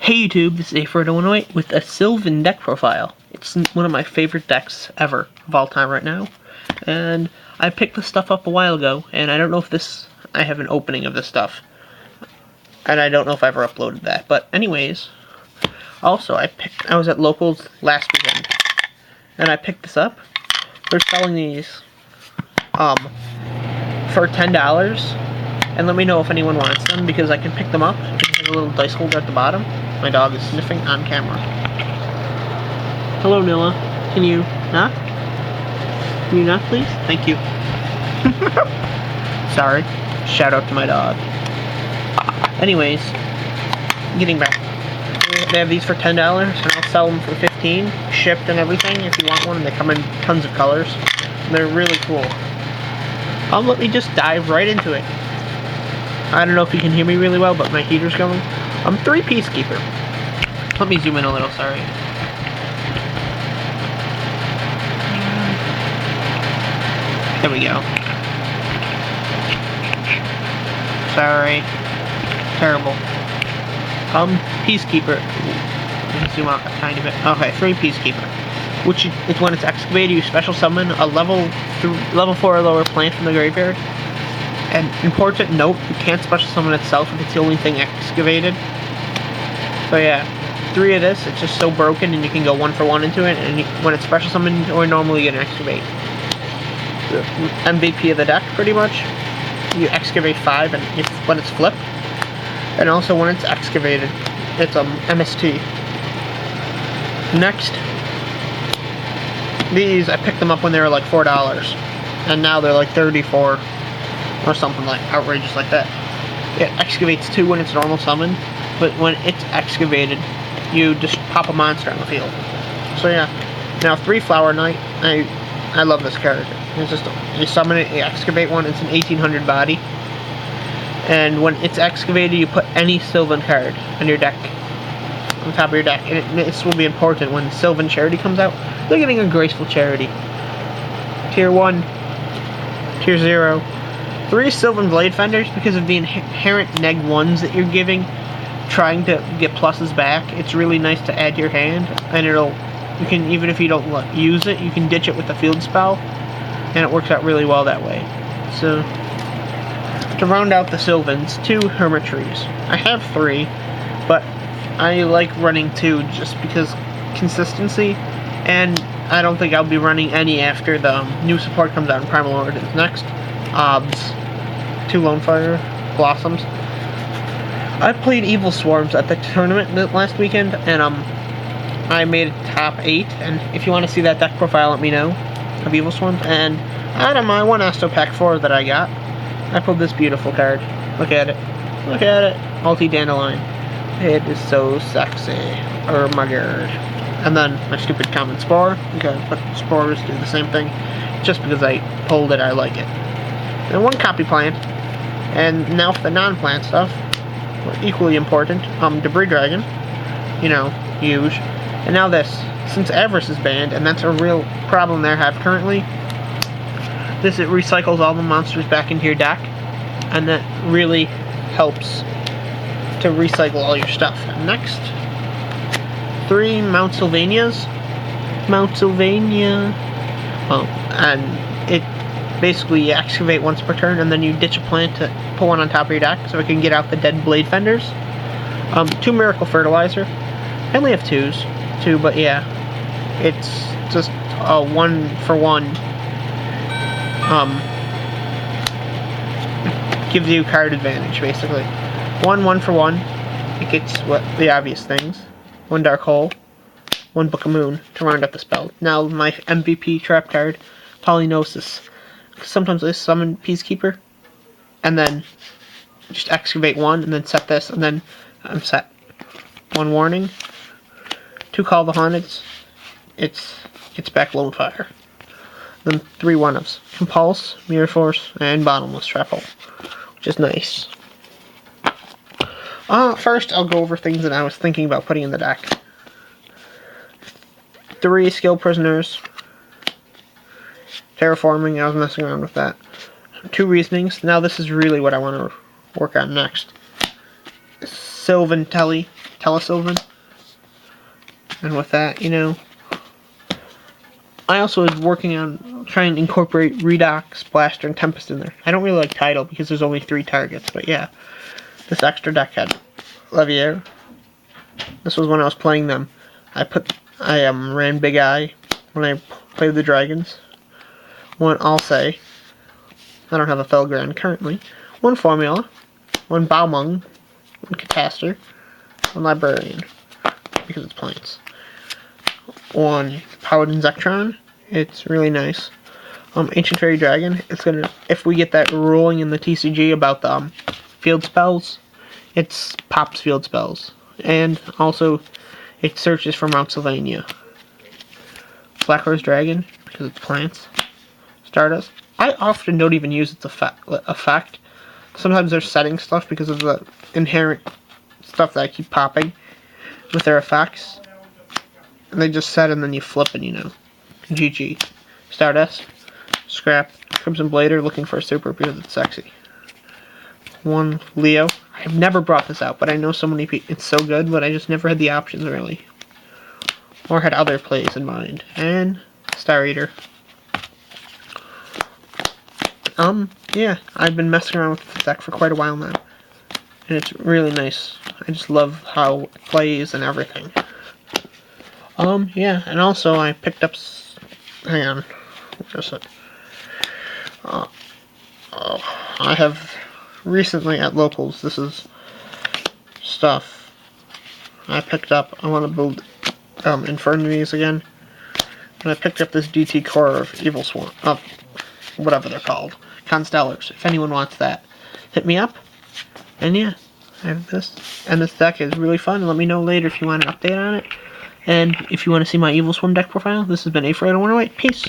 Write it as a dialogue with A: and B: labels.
A: Hey YouTube, this is A4 Illinois with a Sylvan deck profile. It's one of my favorite decks ever of all time right now. And I picked this stuff up a while ago, and I don't know if I have an opening of this stuff. And I don't know if I ever uploaded that. But anyways, also I was at Locals last weekend, and I picked this up. They're selling these for $10. And let me know if anyone wants them, because I can pick them up. It has a little dice holder at the bottom. My dog is sniffing on camera. Hello, Nilla. Can you knock? Can you knock, please? Thank you. Sorry. Shout out to my dog. Anyways, getting back. They have these for $10, and I'll sell them for $15, shipped and everything. If you want one, they come in tons of colors. And they're really cool. Let me just dive right into it. I don't know if you can hear me really well, but my heater's going. I'm 3 Peacekeeper. Let me zoom in a little, sorry. There we go. Sorry. Terrible. Peacekeeper. Let me zoom out a tiny bit. Okay, 3 Peacekeeper. Which is when it's excavated, you special summon a level 4 or lower plant from the graveyard. And important note, you can't special summon itself if it's the only thing excavated. So yeah, 3 of this, it's just so broken, and you can go 1 for 1 into it, and when it's special summoned, or normally you get an excavate. The MVP of the deck, pretty much. You excavate 5 and when it's flipped. And also when it's excavated, it's MST. Next, these, I picked them up when they were like $4. And now they're like 34. Or something like outrageous like that. It excavates 2 when it's normal summon, but when it's excavated, you just pop a monster on the field. So yeah, now 3 Flower Knight. I love this card. It's just you summon it, you excavate 1. It's an 1800 body, and when it's excavated, you put any Sylvan card on your deck, on top of your deck, and this will be important when Sylvan Charity comes out. They're getting a graceful charity. Tier 1, Tier 0. 3 Sylvan Blade Fenders, because of the inherent neg-1s that you're giving, trying to get pluses back. It's really nice to add to your hand, and you can, even if you don't use it, you can ditch it with a field spell, and it works out really well that way. So, to round out the Sylvans, 2 Hermit Trees. I have 3, but I like running 2 just because consistency, and I don't think I'll be running any after the new support comes out in Primal Origins next. 2 Lonefire Blossoms. I played Evilswarms at the tournament last weekend, and I made top 8. And if you want to see that deck profile, let me know of Evilswarms. And out of my 1 Astro Pack 4 that I got, I pulled this beautiful card. Look at it. Look at it. Multi-Dandelion. It is so sexy. Oh my god. And then my stupid common Spore, but Spores do the same thing. Just because I pulled it, I like it. And 1 Copy Plant. And now for the non-plant stuff, equally important, Debris Dragon, huge. And now this, since Avarice is banned, and that's a real problem they have currently, it recycles all the monsters back into your deck, and that really helps to recycle all your stuff. And next, 3 Mount Sylvanias. Mount Sylvania. And it basically, you excavate once per turn, and then you ditch a plant to put 1 on top of your deck, so it can get out the dead Blade Fenders. 2 Miracle Fertilizer. I only have 2, but yeah, it's just a 1 for 1. Gives you card advantage, basically. 1 for 1. It gets the obvious things. 1 Dark Hole, 1 Book of Moon to round up the spell. Now my MVP trap card, Polynosis. Sometimes I summon Peacekeeper, and then just excavate 1, and then set this, and then I'm set. 1 Warning, 2 Call the Haunted. It's back Lonefire. Then 3 one-ups: Compulse, Mirror Force, and Bottomless Trap Hole, which is nice. First, I'll go over things that I was thinking about putting in the deck. 3 Skill Prisoners. Terraforming, I was messing around with that. 2 Reasonings. Now this is really what I want to work on next. Sylvan Tele. sylvan. And with that, you know, I also was working on trying to incorporate Redox, Blaster, and Tempest in there. I don't really like Tidal because there's only 3 targets, but yeah. This extra deck had Levier. This was when I was playing them. I ran Big Eye when I played the Dragons. 1 Alsay. I don't have a Felgrand currently. 1 Formula. 1 Baumung. 1 Cataster. 1 Librarian. Because it's plants. 1 Paladin Zektron. It's really nice. Ancient Fairy Dragon. It's gonna, if we get that ruling in the TCG about the field spells, it pops field spells. And also, it searches for Mount Sylvania. Black Rose Dragon, because it's plants. Stardust. I often don't even use its effect. Sometimes they're setting stuff because of the inherent stuff that I keep popping with their effects. And they just set and then you flip it, you know. GG. Stardust. Scrap. Crimson Blader, looking for a super because it's sexy. 1 Leo. I've never brought this out, but I know so many people. It's so good, but I just never had the options, really. Or had other plays in mind. And Star Eater. Yeah, I've been messing around with this deck for quite a while now. And it's really nice. I just love how it plays and everything. Yeah, and also I picked up... Hang on. What is it? I have recently at locals, this is stuff I picked up. I want to build Infernities again. And I picked up this DT core of evilswarm, whatever they're called. Constellars. If anyone wants that, hit me up. And yeah, I have this. And this deck is really fun. Let me know later if you want an update on it. And if you want to see my evilswarm deck profile, this has been A108. Peace.